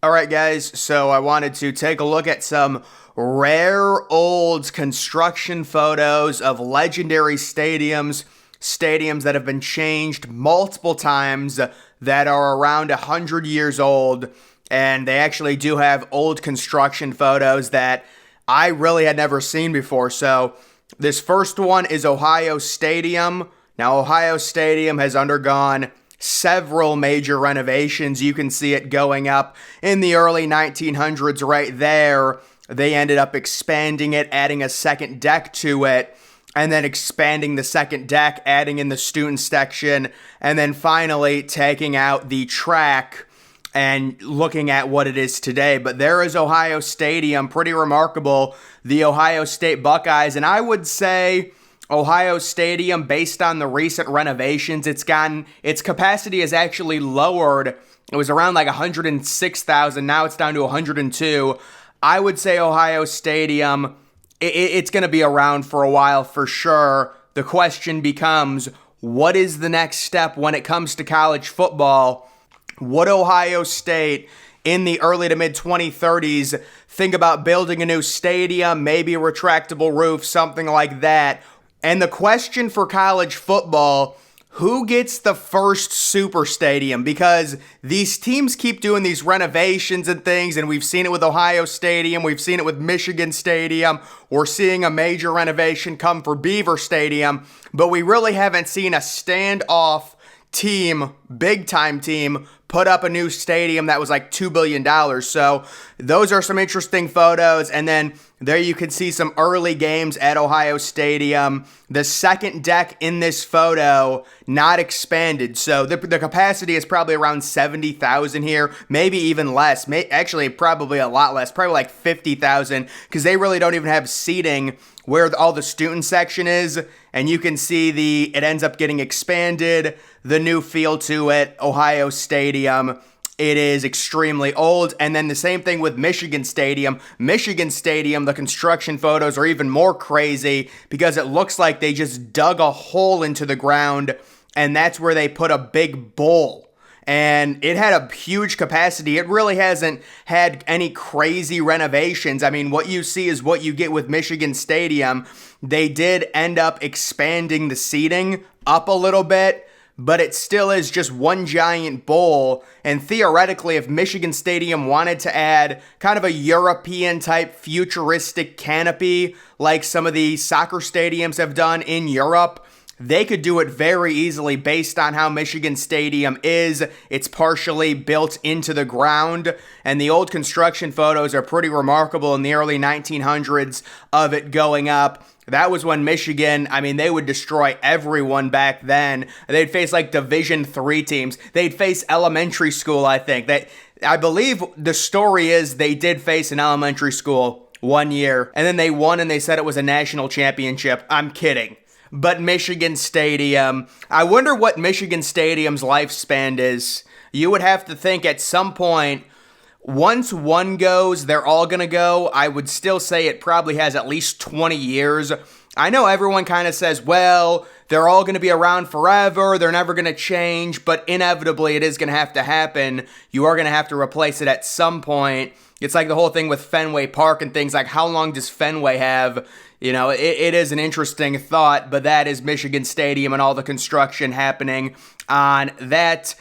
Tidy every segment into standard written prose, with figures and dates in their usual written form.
All right, guys, so I wanted to take a look at some rare old construction photos of legendary stadiums that have been changed multiple times, that are around 100 years old, and they actually do have old construction photos that I really had never seen before. So this first one is Ohio Stadium. Now, Ohio Stadium has undergone several major renovations. You can see it going up in the early 1900s right there. They ended up expanding it, adding a second deck to it, and then expanding the second deck, adding in the student section, and then finally taking out the track and looking at what it is today. But there is Ohio Stadium, pretty remarkable. The Ohio State Buckeyes, and I would say Ohio Stadium, based on the recent renovations, its capacity is actually lowered. It was around like 106,000. Now it's down to 102. I would say Ohio Stadium, it's going to be around for a while for sure. The question becomes, what is the next step when it comes to college football? Would Ohio State in the early to mid 2030s think about building a new stadium, maybe a retractable roof, something like that? And the question for college football, who gets the first super stadium? Because these teams keep doing these renovations and things, and we've seen it with Ohio Stadium, we've seen it with Michigan Stadium, we're seeing a major renovation come for Beaver Stadium, but we really haven't seen a standoff team, big time team, put up a new stadium that was like $2 billion. So those are some interesting photos. And then there you can see some early games at Ohio Stadium. The second deck in this photo, not expanded. So the capacity is probably around 70,000 here, maybe even less. Actually, probably a lot less, probably like 50,000, because they really don't even have seating where all the student section is. And you can see it ends up getting expanded, the new feel to it, Ohio Stadium. It is extremely old. And then the same thing with Michigan Stadium. Michigan Stadium, the construction photos are even more crazy because it looks like they just dug a hole into the ground, and that's where they put a big bowl. And it had a huge capacity. It really hasn't had any crazy renovations. I mean, what you see is what you get with Michigan Stadium. They did end up expanding the seating up a little bit, but it still is just one giant bowl. And theoretically, if Michigan Stadium wanted to add kind of a European type futuristic canopy like some of the soccer stadiums have done in Europe, they could do it very easily based on how Michigan Stadium is. It's partially built into the ground, and the old construction photos are pretty remarkable in the early 1900s of it going up. That was when Michigan, I mean, they would destroy everyone back then. They'd face like Division III teams. They'd face elementary school, I think. I believe the story is they did face an elementary school one year, and then they won and they said it was a national championship. I'm kidding. But Michigan Stadium, I wonder what Michigan Stadium's lifespan is. You would have to think at some point, once one goes, they're all going to go. I would still say it probably has at least 20 years. I know everyone kind of says, well, they're all going to be around forever. They're never going to change, but inevitably it is going to happen. You are going to have to replace it at some point. It's like the whole thing with Fenway Park and things like, how long does Fenway have? You know, it is an interesting thought, but that is Michigan Stadium and all the construction happening on that.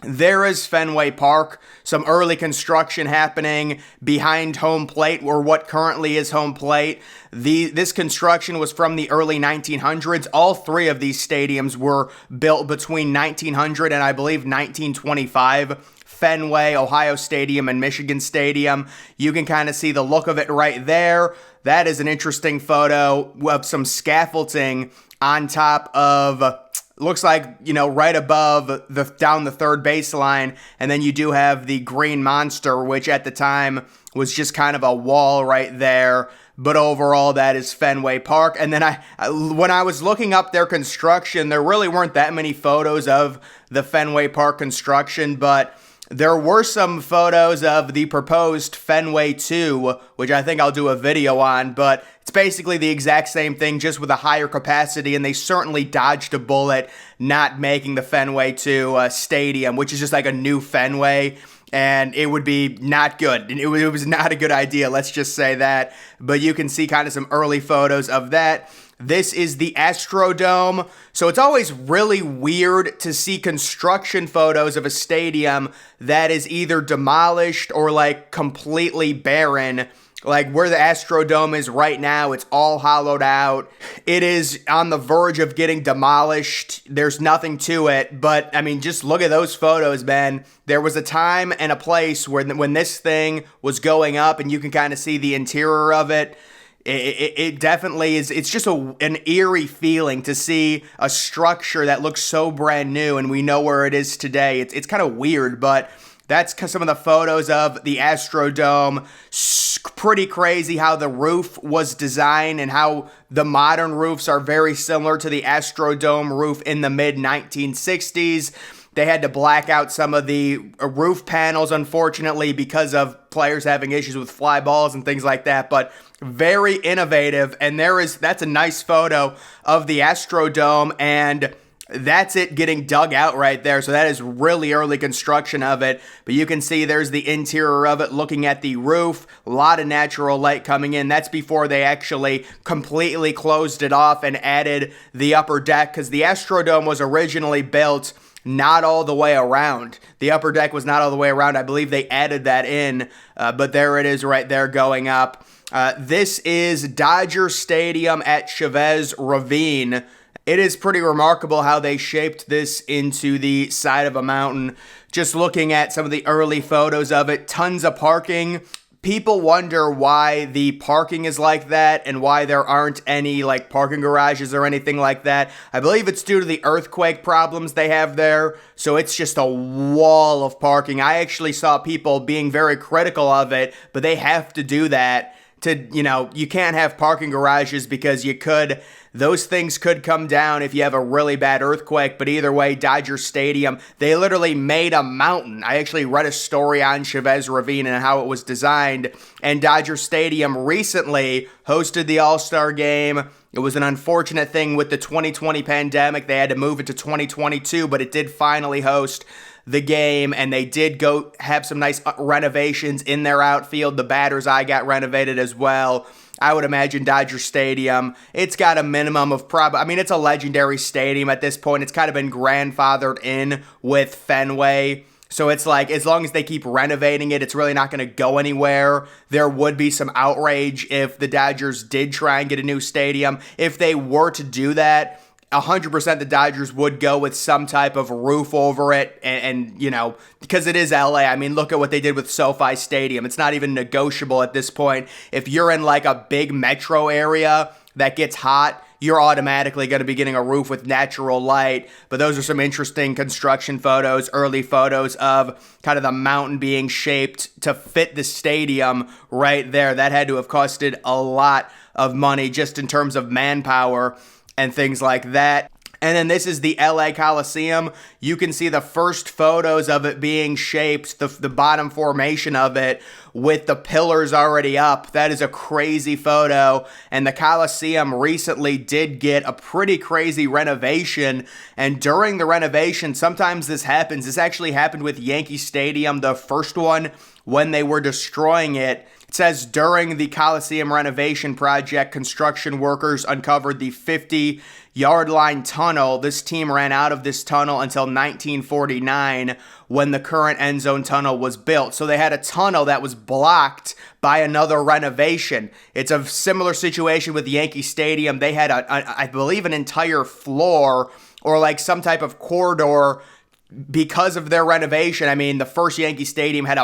There is Fenway Park, some early construction happening behind home plate, or what currently is home plate. This construction was from the early 1900s. All three of these stadiums were built between 1900 and I believe 1925. Fenway, Ohio Stadium, and Michigan Stadium. You can kind of see the look of it right there. That is an interesting photo of some scaffolding on top of, looks like, you know, right above down the third baseline. And then you do have the green monster, which at the time was just kind of a wall right there. But overall, that is Fenway Park. And then when I was looking up their construction, there really weren't that many photos of the Fenway Park construction, but there were some photos of the proposed Fenway 2, which I think I'll do a video on, but it's basically the exact same thing, just with a higher capacity, and they certainly dodged a bullet not making the Fenway 2 stadium, which is just like a new Fenway. and it would be not good. It was not a good idea, let's just say that. But you can see kind of some early photos of that. This is the Astrodome. So it's always really weird to see construction photos of a stadium that is either demolished or like completely barren. Like where the Astrodome is right now, it's all hollowed out. It is on the verge of getting demolished. There's nothing to it. But I mean, just look at those photos, man. There was a time and a place where when this thing was going up, and you can kind of see the interior of it. It definitely is. It's just an eerie feeling to see a structure that looks so brand new, and we know where it is today. It's kind of weird, but that's some of the photos of the Astrodome. Pretty crazy how the roof was designed and how the modern roofs are very similar to the Astrodome roof in the mid-1960s. They had to black out some of the roof panels, unfortunately, because of players having issues with fly balls and things like that. But very innovative. And that's a nice photo of the Astrodome, and that's it getting dug out right there. So that is really early construction of it. But you can see there's the interior of it looking at the roof. A lot of natural light coming in. That's before they actually completely closed it off and added the upper deck, because the Astrodome was originally built not all the way around. The upper deck was not all the way around. I believe they added that in, but there it is right there going up. This is Dodger Stadium at Chavez Ravine. It is pretty remarkable how they shaped this into the side of a mountain. Just looking at some of the early photos of it, tons of parking. People wonder why the parking is like that and why there aren't any like parking garages or anything like that. I believe it's due to the earthquake problems they have there. So it's just a wall of parking. I actually saw people being very critical of it, but they have to do that you can't have parking garages because those things could come down if you have a really bad earthquake. But either way, Dodger Stadium, they literally made a mountain. I actually read a story on Chavez Ravine and how it was designed. And Dodger Stadium recently hosted the All-Star Game. It was an unfortunate thing with the 2020 pandemic. They had to move it to 2022, but it did finally host the game, and they did go have some nice renovations in their outfield. The batter's eye got renovated as well. I would imagine Dodger Stadium, it's got a minimum of it's a legendary stadium at this point. It's kind of been grandfathered in with Fenway. So it's like, as long as they keep renovating it, it's really not going to go anywhere. There would be some outrage if the Dodgers did try and get a new stadium. If they were to do that, 100% the Dodgers would go with some type of roof over it, and because it is LA. I mean, look at what they did with SoFi Stadium. It's not even negotiable at this point. If you're in like a big metro area that gets hot, you're automatically going to be getting a roof with natural light. But those are some interesting construction photos, early photos of kind of the mountain being shaped to fit the stadium right there. That had to have costed a lot of money just in terms of manpower and things like that. And then this is the LA Coliseum. You can see the first photos of it being shaped, the bottom formation of it with the pillars already up. That is a crazy photo. And the Coliseum recently did get a pretty crazy renovation. And during the renovation, sometimes this happens. This actually happened with Yankee Stadium, the first one, when they were destroying it. It says, during the Coliseum renovation project, construction workers uncovered the 50-yard line tunnel. This team ran out of this tunnel until 1949 when the current end zone tunnel was built. So they had a tunnel that was blocked by another renovation. It's a similar situation with Yankee Stadium. They had, I believe, an entire floor or like some type of corridor because of their renovation. I mean, the first Yankee Stadium had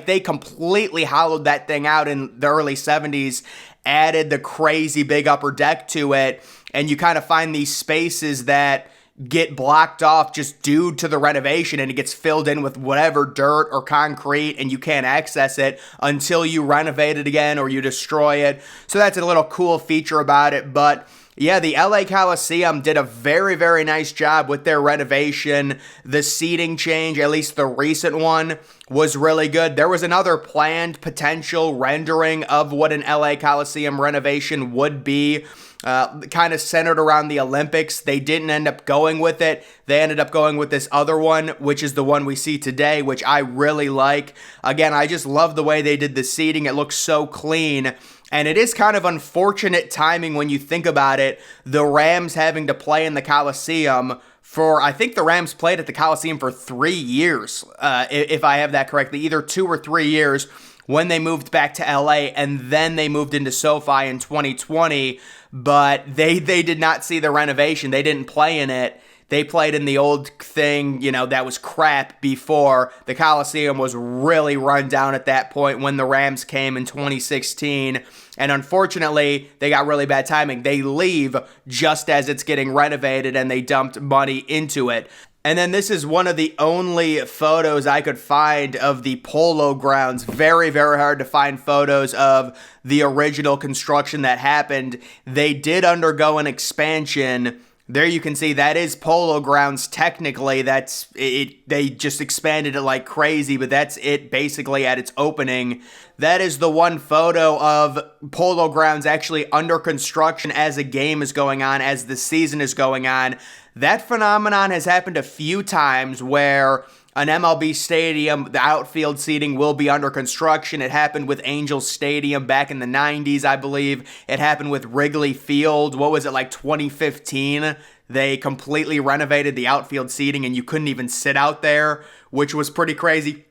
they completely hollowed that thing out in the early 70s, added the crazy big upper deck to it, and you kind of find these spaces that get blocked off just due to the renovation, and it gets filled in with whatever dirt or concrete, and you can't access it until you renovate it again or you destroy it. So that's a little cool feature about it. But Yeah, the LA Coliseum did a very, very nice job with their renovation. The seating change, at least the recent one, was really good. There was another planned potential rendering of what an LA Coliseum renovation would be, kind of centered around the Olympics. They didn't end up going with it. They ended up going with this other one, which is the one we see today, which I really like. Again, I just love the way they did the seating. It looks so clean. And it is kind of unfortunate timing when you think about it, the Rams having to play in the Coliseum for, I think the Rams played at the Coliseum for 3 years, if I have that correctly, either 2 or 3 years when they moved back to LA, and then they moved into SoFi in 2020, but they did not see the renovation. They didn't play in it. They played in the old thing, that was crap before. The Coliseum was really run down at that point when the Rams came in 2016. And unfortunately, they got really bad timing. They leave just as it's getting renovated and they dumped money into it. And then this is one of the only photos I could find of the Polo Grounds. Very, very hard to find photos of the original construction that happened. They did undergo an expansion. There you can see that is Polo Grounds technically. That's it. They just expanded it like crazy, but that's it basically at its opening. That is the one photo of Polo Grounds actually under construction as a game is going on, as the season is going on. That phenomenon has happened a few times where an MLB stadium, the outfield seating will be under construction. It happened with Angels Stadium back in the 90s, I believe. It happened with Wrigley Field. What was it, like 2015? They completely renovated the outfield seating and you couldn't even sit out there, which was pretty crazy.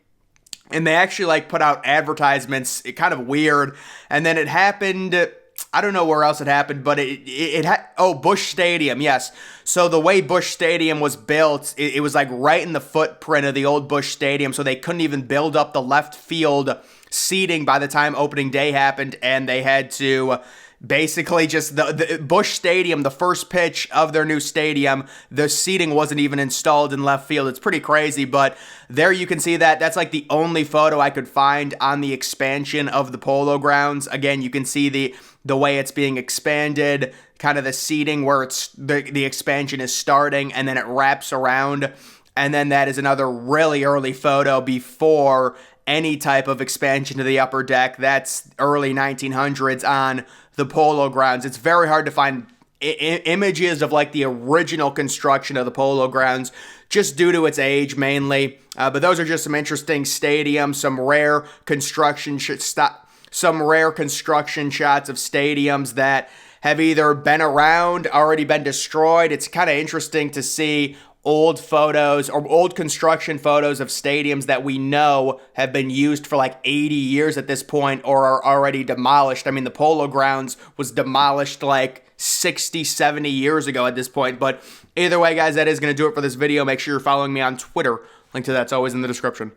And they actually put out advertisements, kind of weird. And then it happened, I don't know where else it happened, but it had, Busch Stadium, yes. So the way Busch Stadium was built, it was right in the footprint of the old Busch Stadium, so they couldn't even build up the left field seating by the time opening day happened, and they had to basically just the Busch Stadium, the first pitch of their new stadium, the seating wasn't even installed in left field. It's pretty crazy, but there you can see that. That's the only photo I could find on the expansion of the Polo Grounds. Again, you can see the way it's being expanded, kind of the seating where it's the expansion is starting, and then it wraps around. And then that is another really early photo before any type of expansion to the upper deck. That's early 1900s on the Polo Grounds. It's very hard to find images of the original construction of the Polo Grounds, just due to its age mainly. But those are just some interesting stadiums, some rare construction shots of stadiums that have either been around, already been destroyed. It's kind of interesting to see old photos or old construction photos of stadiums that we know have been used for 80 years at this point or are already demolished. I mean, the Polo Grounds was demolished 60, 70 years ago at this point. But either way, guys, that is going to do it for this video. Make sure you're following me on Twitter. Link to that's always in the description.